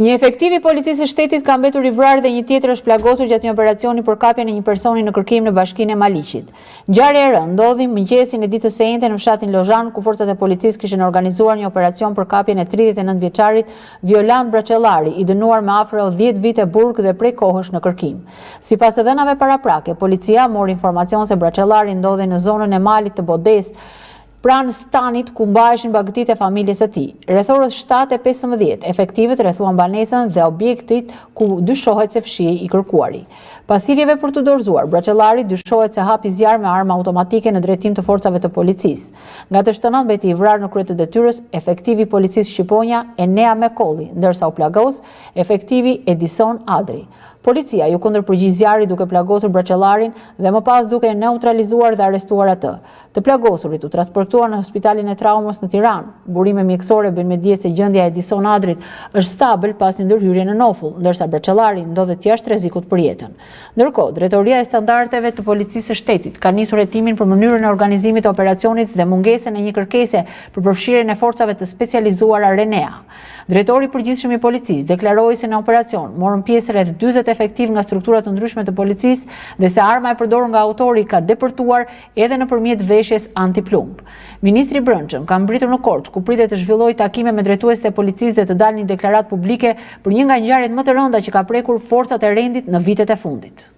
Një efektiv i policisë së shtetit ka mbetur i vrarë dhe një tjetër është plagosur gjatë një operacioni për kapjen e një personi në kërkim në bashkinë e Maliqit. Ngjarja e rëndë ndodhi mëngjesin e ditës së njëjtë në fshatin Lozhan, ku forcat e policisë kishin organizuar një operacion për kapjen e 39 vjeçarit Violant Braçellari, i dënuar me afër 10 vite burg dhe prej kohësh në kërkim. Sipas të dhënave paraprake, policia mori informacion se Braçellari ndodhej në zonën e malit të Bodes, pranë stanit ku mbaheshin bagëtitë e familjes së tij. Rreth orës 7:15, efektivët rrethuan banesën dhe objektit ku dyshohet se fshihej i kërkuari. Pas thirrjeve për të dorëzuar, Braçellari dyshohet se hapi zjarr me armë automatike në drejtim të forcave të policisë. Nga të shtënat mbeti i vrarë në krye të detyrës efektivi i policisë Shqiponja Enea Mekolli, ndërsa u plagos efektivi Edison Adri. Policia ju kundërpërgjigj zjarrit duke plagosur Braçellarin dhe më pas duke e neutralizuar dhe arrestuar atë. Të plagosurit u transportuar në Spitalin e Traumës në Tiranë. Burime mjekësore bëjnë me dije se gjendja e Edison Adrit është stabil pas një ndërhyrje në Nofull, ndërsa Braçellari ndodhet jashtë rrezikut për jetën. Ndërkohë, Drejtoria e Standardeve të Policisë së Shtetit ka nisur hetimin për mënyrën e organizimit të operacionit dhe mungesën e një kërkese për përfshirjen e forcave të specializuara Renea. Drejtori i përgjithshëm i policisë deklaroi se në operacion morën pjesë rreth 40 efektiv nga struktura të ndryshme të policisë dhe se arma e përdorur nga autori ka depërtuar edhe nëpërmjet veshjes antiplumb. Ministri i Brendshëm ka mbritur në Korçë, ku pritet të zhvillojë takime me drejtuesit e policisë dhe të dalë një deklaratë publike për një nga ngjarjet më të rënda që ka prekur forcat e rendit në vitet e fundit.